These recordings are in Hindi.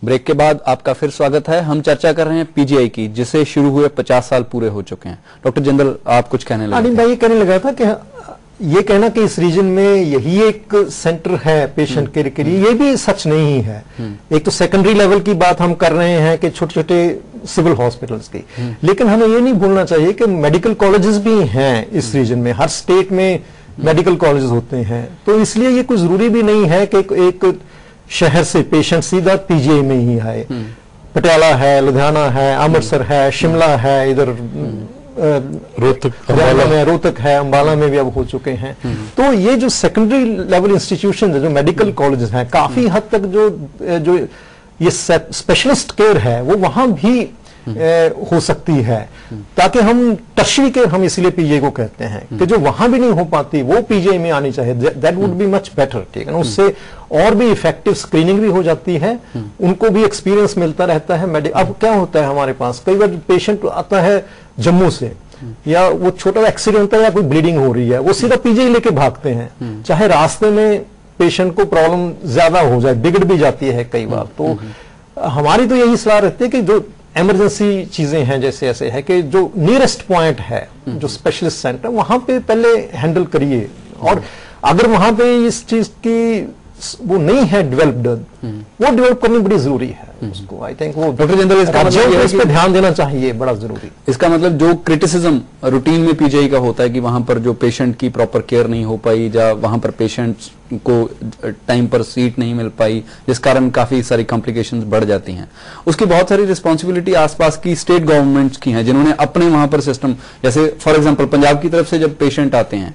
ब्रेक के बाद आपका फिर स्वागत है। हम चर्चा कर रहे हैं पीजीआई की, जिसे शुरू हुए 50 साल पूरे हो चुके हैं। डॉक्टर जिंदल, आप कुछ कहने लगे? भाई ये कहने लगा था कि ये कहना कि इस रीजन में यही एक सेंटर है पेशेंट केयर के लिए, ये भी सच नहीं है। एक तो सेकेंडरी लेवल की बात हम कर रहे हैं कि छोटे छोटे सिविल हॉस्पिटल्स की, लेकिन हमें ये नहीं भूलना चाहिए कि मेडिकल कॉलेजेस भी हैं इस रीजन में। हर स्टेट में मेडिकल कॉलेजेस होते हैं, तो इसलिए ये कोई जरूरी भी नहीं है कि एक शहर से पेशेंट सीधा पीजीआई में ही आए। पटियाला है, लुधियाना है, अमृतसर है, शिमला है, इधर रोहतक है, अंबाला में भी अब हो चुके हैं। तो ये जो सेकेंडरी लेवल इंस्टीट्यूशन है, जो मेडिकल कॉलेजेस हैं, काफी हद तक जो ये स्पेशलिस्ट केयर है वो वहां भी हो सकती है, ताकि हम टर्शियरी केयर हम इसलिए पीजीआई को कहते हैं कि जो वहां भी नहीं हो पाती वो पीजीआई में आनी चाहिए। That would be much better, ठीक है ना। उससे और भी इफेक्टिव स्क्रीनिंग भी हो जाती है, उनको भी एक्सपीरियंस मिलता रहता है। अब क्या होता है हमारे पास, कई बार पेशेंट आता है जम्मू से, या वो छोटा एक्सीडेंट होता है या कोई ब्लीडिंग हो रही है, वो सीधा पीजीआई लेके भागते हैं, चाहे रास्ते में पेशेंट को प्रॉब्लम ज्यादा हो जाए, बिगड़ भी जाती है कई बार। तो हमारी तो यही सलाह रहती है कि जो इमरजेंसी चीजें हैं, जैसे ऐसे है कि जो नियरेस्ट पॉइंट है, जो स्पेशलिस्ट सेंटर, वहां पे पहले हैंडल करिए। और अगर वहां पे इस चीज की वो नहीं है डेवलप्ड, वो डेवलप करनी बड़ी जरूरी है उसको। आई थिंक वो डॉक्टर जिंदल, इसका मतलब इस पे ध्यान देना चाहिए, बड़ा जरूरी। इसका मतलब जो क्रिटिसिज्म रूटीन में पीजीआई का होता है कि वहां पर जो पेशेंट की प्रॉपर केयर नहीं हो पाई, या वहां पर पेशेंट्स को टाइम पर सीट नहीं मिल पाई, जिस कारण काफी सारी कॉम्प्लिकेशंस बढ़ जाती हैं, उसकी बहुत सारी रिस्पॉन्सिबिलिटी आसपास की स्टेट गवर्नमेंट्स की है, जिन्होंने अपने वहां पर सिस्टम, जैसे फॉर एग्जांपल पंजाब की तरफ से जब पेशेंट आते हैं,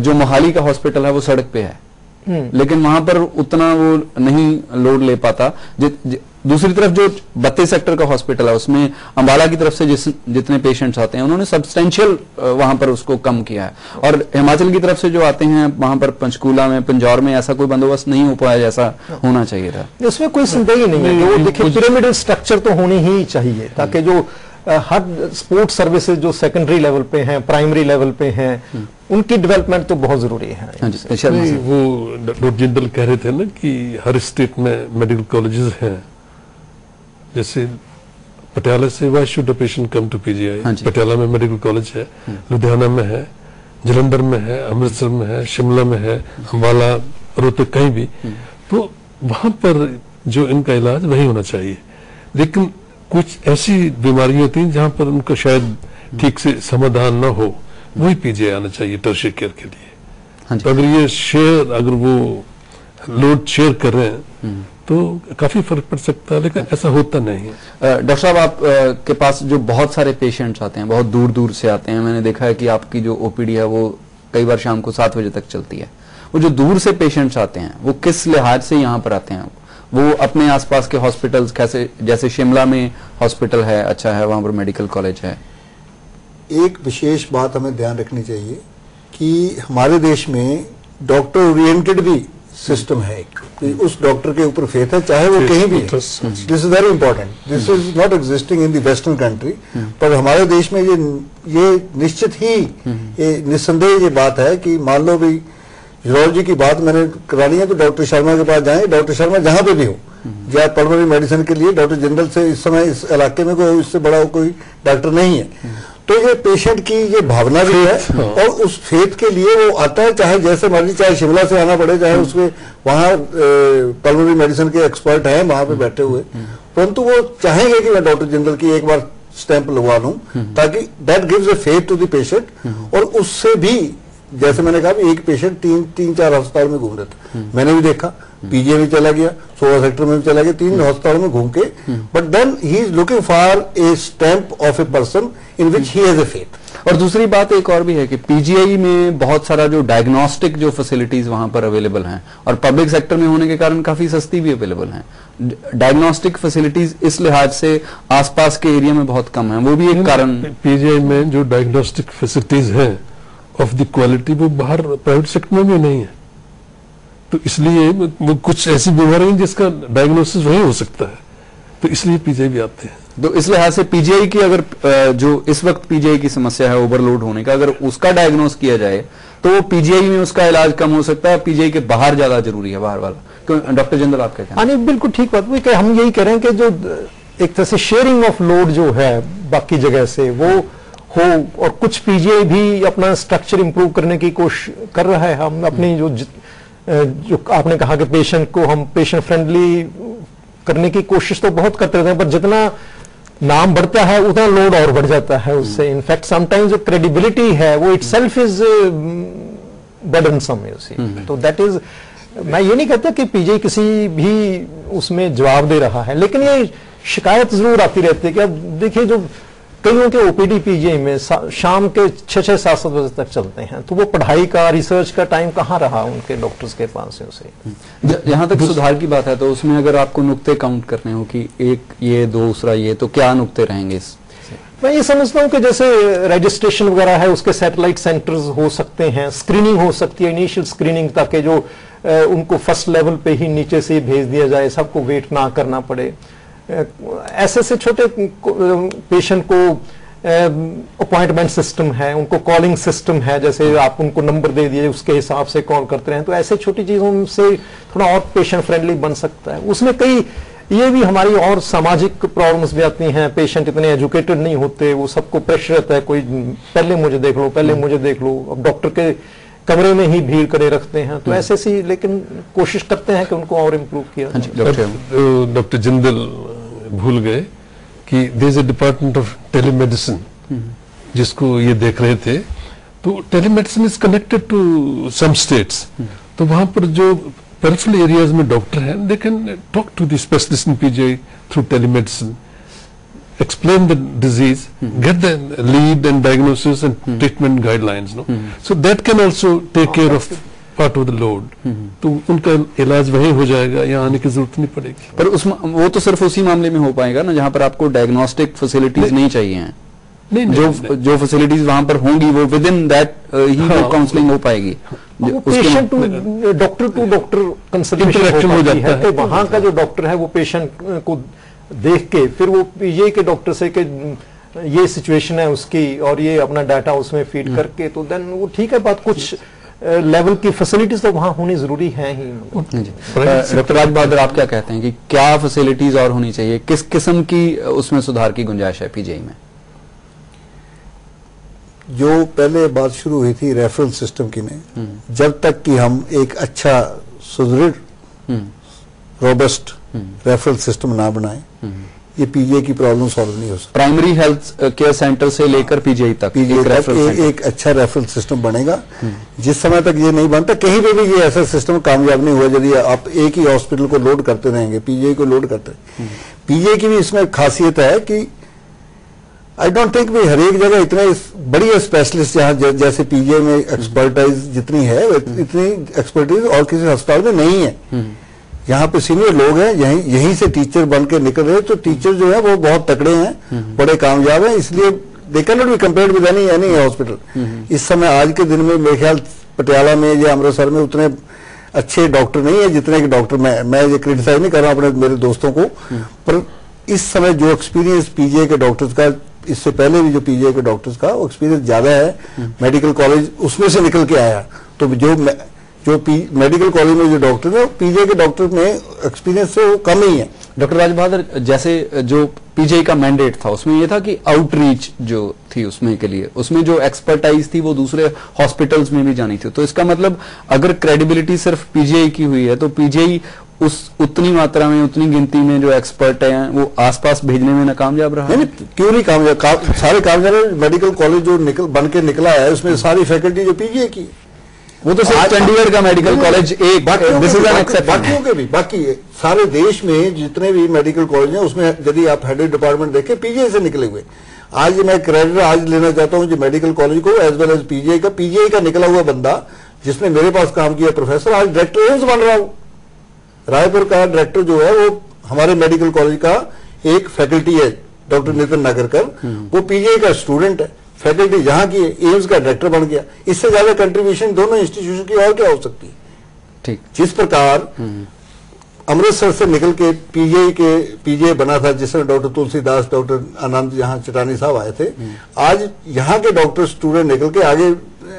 जो मोहाली का हॉस्पिटल है वो सड़क पे है, लेकिन वहां पर उतना वो नहीं लोड ले पाता। दूसरी तरफ जो 32 सेक्टर का हॉस्पिटल है, उसमें अंबाला की तरफ से जितने पेशेंट्स आते हैं, उन्होंने सब्सटेंशियल वहां पर उसको कम किया है। और हिमाचल की तरफ से जो आते हैं, वहां पर पंचकूला में, पंजौर में ऐसा कोई बंदोबस्त नहीं हो पाया जैसा होना चाहिए था। इसमें कोई संदेह ही नहीं है। देखिए, पिरामिडल स्ट्रक्चर तो होनी ही चाहिए, ताकि जो हर स्पोर्ट्स सर्विसेज जो सेकेंडरी लेवल पे हैं, प्राइमरी लेवल पे हैं, उनकी डेवलपमेंट तो बहुत जरूरी है। वो डॉक्टर जिंदल कह रहे थे ना कि हर स्टेट में मेडिकल कॉलेजेस हैं, जैसे पटियाला से why should a patient come to PGI? Patiala में मेडिकल कॉलेज है, लुधियाना में है, जलंधर में है, अमृतसर में है, शिमला में है, अंबाला, रोहतक, कहीं भी। तो वहां पर जो इनका इलाज वही होना चाहिए। लेकिन कुछ ऐसी बीमारियां होती हैं जहां पर उनका शायद ठीक से समाधान न हो, वही पीजीआई आना चाहिए टर्शियरी केयर के लिए। तो अगर ये शेयर, अगर वो लोड शेयर कर रहे हैं तो काफी फर्क पड़ सकता है, लेकिन ऐसा होता नहीं है। डॉक्टर साहब, आप के पास जो बहुत सारे पेशेंट्स आते हैं, बहुत दूर दूर से आते हैं, मैंने देखा है कि आपकी जो ओपीडी है वो कई बार शाम को 7 बजे तक चलती है। वो जो दूर से पेशेंट्स आते हैं, वो किस लिहाज से यहाँ पर आते हैं? वो अपने आसपास के हॉस्पिटल्स, कैसे, जैसे शिमला में हॉस्पिटल है, अच्छा है, वहां पर मेडिकल कॉलेज है। एक विशेष बात हमें ध्यान रखनी चाहिए कि हमारे देश में डॉक्टर ओरिएंटेड भी सिस्टम है एक, उस डॉक्टर के ऊपर फेथ है, चाहे वो कहीं भी है। This is very important, this is not existing in the western country, पर हमारे देश में ये निश्चित ही निस्संदेह ये बात है कि मान लो भी यूरोलॉजी की बात मैंने करानी है तो डॉक्टर शर्मा के पास जाएं। डॉक्टर शर्मा जहां पे भी हो, या पल्मोनरी मेडिसिन के लिए डॉक्टर जिंदल से इस समय इस इलाके में कोई इससे बड़ा कोई डॉक्टर नहीं है। तो ये पेशेंट की ये भावना भी है, और उस फेथ के लिए वो आता है, चाहे जैसे मर्जी, चाहे शिमला से आना पड़े, चाहे उसके वहां पल्मोनरी मेडिसिन के एक्सपर्ट हैं वहां पे बैठे हुए, परंतु वो चाहेंगे कि मैं डॉक्टर जिंदल की एक बार स्टैंप लगवा लूं, ताकि that gives a faith to the patient. और उससे भी, जैसे मैंने कहा, एक पेशेंट 3-4 अस्पताल में घूम रहे थे, मैंने भी देखा, पीजीआई में चला गया, 16 सेक्टर में भी चला गया, 3 अस्पतालों में घूम के, but then he is looking for a stamp of a person in which he has a faith. और दूसरी बात एक और भी है कि पीजीआई में बहुत सारा जो डायग्नोस्टिक जो फैसिलिटीज वहां पर अवेलेबल हैं, और पब्लिक सेक्टर में होने के कारण काफी सस्ती भी अवेलेबल हैं। डायग्नोस्टिक फैसिलिटीज इस लिहाज से आसपास के एरिया में बहुत कम है, वो भी एक कारण। पीजीआई में जो डायग्नोस्टिक फैसिलिटीज हैं ऑफ द क्वालिटी, वो बाहर प्राइवेट सेक्टर में भी नहीं है। तो इसलिए वो कुछ ऐसी बीमारी है जिसका डायग्नोसिस वही हो सकता है, तो इसलिए पीजीआई भी आते हैं। तो इस लिहाज से पीजीआई की, अगर जो इस वक्त पीजीआई की समस्या है ओवरलोड होने का, अगर उसका डायग्नोस किया जाए तो वो पीजीआई में उसका इलाज कम हो सकता है, पीजीआई के बाहर ज्यादा जरूरी है, बाहर वाला डॉक्टर जिंदल आप क्या कहते हैं? नहीं, बिल्कुल ठीक बात, कि हम यही कह रहे हैं कि जो एक तरह से शेयरिंग ऑफ लोड जो है बाकी जगह से वो हो, और कुछ पीजीआई भी अपना स्ट्रक्चर इंप्रूव करने की कोशिश कर रहा है। हम अपनी जो आपने कहा कि पेशेंट को हम पेशेंट फ्रेंडली करने की कोशिश तो बहुत करते रहते हैं, पर जितना नाम बढ़ता है उतना लोड और बढ़ जाता है उससे। इनफैक्ट समटाइम्स जो क्रेडिबिलिटी है वो इटसेल्फ इज बर्डनसम, तो दैट इज, मैं ये नहीं कहता कि पीजीआई किसी भी उसमें जवाब दे रहा है, लेकिन ये शिकायत जरूर आती रहती है कि अब देखिए जो कईयों के ओपीडी पीजीआई में शाम के 6-7 बजे तक चलते हैं, तो वो पढ़ाई का, रिसर्च का टाइम कहाँ रहा उनके डॉक्टर्स के पास से उसे। जहां तक सुधार की बात है तो उसमें अगर आपको नुक्ते काउंट करने हो कि एक ये, दूसरा ये, तो क्या नुक्ते रहेंगे? मैं ये समझता हूं कि जैसे रजिस्ट्रेशन वगैरह है उसके सैटेलाइट सेंटर्स हो सकते हैं, स्क्रीनिंग हो सकती है, इनिशियल स्क्रीनिंग, ताकि जो उनको फर्स्ट लेवल पे ही नीचे से भेज दिया जाए, सबको वेट ना करना पड़े। ऐसे से छोटे पेशेंट को अपॉइंटमेंट सिस्टम है, उनको कॉलिंग सिस्टम है, जैसे आप उनको नंबर दे दिए उसके हिसाब से कॉल करते हैं, तो ऐसे छोटी चीजों से थोड़ा और पेशेंट फ्रेंडली बन सकता है। उसमें कई ये भी हमारी और सामाजिक प्रॉब्लम्स भी आती हैं, पेशेंट इतने एजुकेटेड नहीं होते, वो सबको प्रेशर रहता है, कोई पहले मुझे देख लो, पहले मुझे देख लो, अब डॉक्टर के कमरे में ही भीड़ करे रखते हैं, तो ऐसे सी, लेकिन कोशिश करते हैं कि उनको और इम्प्रूव किया जाए। डॉक्टर जिंदल भूल गए कि there is a department of telemedicine जिसको ये देख रहे थे, तो telemedicine is connected to some states, तो वहां पर जो पेरिफेरल एरियाज में डॉक्टर हैं, they can talk to the specialist in PGI through telemedicine, explain the disease, get the lead and diagnosis and treatment guidelines, no? So that can also take care of part of the load. तो उनका इलाज वहीं हो जाएगा, यहाँ आने की जरूरत नहीं पड़ेगी। पर वो तो सिर्फ उसी मामले में हो पाएगा ना जहाँ पर आपको डायग्नोस्टिक फैसिलिटीज नहीं चाहिए हैं। नहीं, जो फैसिलिटीज वहां पर होंगी वो with in that he counselling हो पाएगी। पेशेंट टू डॉक्टर कंसल्टेशन हो जाता है, वहां का जो डॉक्टर है वो पेशेंट को देख के फिर वो पीजीआई के डॉक्टर से कि ये सिचुएशन है उसकी और ये अपना डाटा उसमें फीड करके, तो देन वो ठीक है बात, कुछ लेवल की फैसिलिटीज तो वहां होनी जरूरी है ही। डॉक्टर राज बहादुर, आप क्या कहते हैं कि क्या फैसिलिटीज और होनी चाहिए, किस किस्म की उसमें सुधार की गुंजाइश है पीजीआई में? जो पहले बात शुरू हुई थी रेफरल सिस्टम की में, जब तक कि हम एक अच्छा सुदृढ़ रोबस्ट रेफरल सिस्टम ना बनाए, ये पीजीआई की प्रॉब्लम सॉल्व नहीं हो सकती। प्राइमरी हेल्थ केयर सेंटर से लेकर पीजीआई तक एक अच्छा रेफरल सिस्टम बनेगा। जिस समय तक ये नहीं बनता, कहीं पे भी ये ऐसा सिस्टम कामयाब नहीं हुआ यदि आप एक ही हॉस्पिटल को लोड करते रहेंगे, पीजीआई को लोड करते हैं। पीजीआई की भी इसमें खासियत है कि आई डोंट थिंक भी हर एक जगह इतने बड़ी स्पेशलिस्ट यहाँ जैसे पीजीआई में एक्सपर्टाइज जितनी है इतनी एक्सपर्टीज और किसी अस्पताल में नहीं है। यहाँ पे सीनियर लोग हैं, यहीं से टीचर बन के निकल रहे हैं, तो टीचर जो है वो बहुत तकड़े हैं, बड़े कामयाब हैं, इसलिए they can not be compared with any hospital. इस समय आज के दिन में मेरे ख्याल पटियाला में या अमृतसर में उतने अच्छे डॉक्टर नहीं है जितने के डॉक्टर मैं ये क्रिटिसाइज नहीं कर रहा हूँ अपने मेरे दोस्तों को, पर इस समय जो एक्सपीरियंस पीजीआई के डॉक्टर्स का, इससे पहले भी जो पीजीआई के डॉक्टर्स का वो एक्सपीरियंस ज्यादा है, मेडिकल कॉलेज उसमें से निकल के आया, तो जो मेडिकल कॉलेज में जो डॉक्टर है पीजीआई के डॉक्टर में एक्सपीरियंस से वो कम ही है। डॉक्टर राज बहादुर, जैसे जो पीजीआई का मैंडेट था उसमें ये था कि आउटरीच जो थी उसमें के लिए, उसमें जो एक्सपर्टाइज थी वो दूसरे हॉस्पिटल्स में भी जानी थी, तो इसका मतलब अगर क्रेडिबिलिटी सिर्फ पीजीआई की हुई है तो पीजीआई उतनी मात्रा में, उतनी गिनती में जो एक्सपर्ट हैं वो आसपास भेजने में नाकामयाब रहा? नहीं, क्यों नहीं कामयाब, सारे कामयाब। मेडिकल कॉलेज जो बन के निकला है उसमें सारी फैकल्टी जो पीजीआई की, वो तो सिर्फ चंडीगढ़ का मेडिकल कॉलेज एक, बाकियों के भी, बाकी सारे देश में जितने भी मेडिकल कॉलेज हैं उसमें यदि आप हेड डिपार्टमेंट देखें पीजीआई से निकले हुए। आज मैं क्रेडिट आज लेना चाहता हूं जो मेडिकल कॉलेज को एज वेल एज पीजीआई का निकला हुआ बंदा जिसने मेरे पास काम किया, प्रोफेसर, आज डायरेक्टर एम्स बन रहा हूं। रायपुर का डायरेक्टर जो है वो हमारे मेडिकल कॉलेज का एक फैकल्टी है, डॉक्टर नितिन नागरकर, वो पीजीआई का स्टूडेंट है, फैकल्टी जहां की एम्स का डायरेक्टर बन गया। इससे ज्यादा कंट्रीब्यूशन दोनों इंस्टीट्यूशन की और क्या हो सकती है? ठीक, जिस प्रकार अमृतसर से निकल के पीजीआई बना था, जिसमें डॉक्टर तुलसीदास, डॉक्टर आनंद यहाँ चटानी साहब आए थे, आज यहाँ के डॉक्टर स्टूडेंट निकल के आगे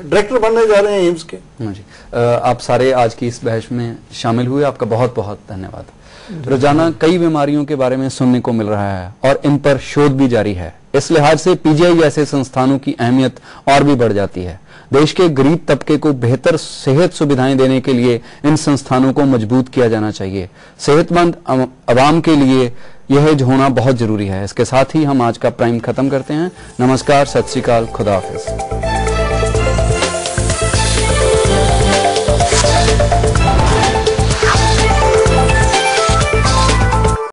डायरेक्टर बनने जा रहे हैं एम्स के। जी, आप सारे आज की इस बहस में शामिल हुए, आपका बहुत बहुत धन्यवाद। रोजाना कई बीमारियों के बारे में सुनने को मिल रहा है और इन पर शोध भी जारी है। इस लिहाज से पीजीआई जैसे संस्थानों की अहमियत और भी बढ़ जाती है। देश के गरीब तबके को बेहतर सेहत सुविधाएं देने के लिए इन संस्थानों को मजबूत किया जाना चाहिए। सेहतमंद आवाम के लिए यह होना बहुत जरूरी है। इसके साथ ही हम आज का प्राइम खत्म करते हैं। नमस्कार, सत श्री अकाल, खुदा हाफिज।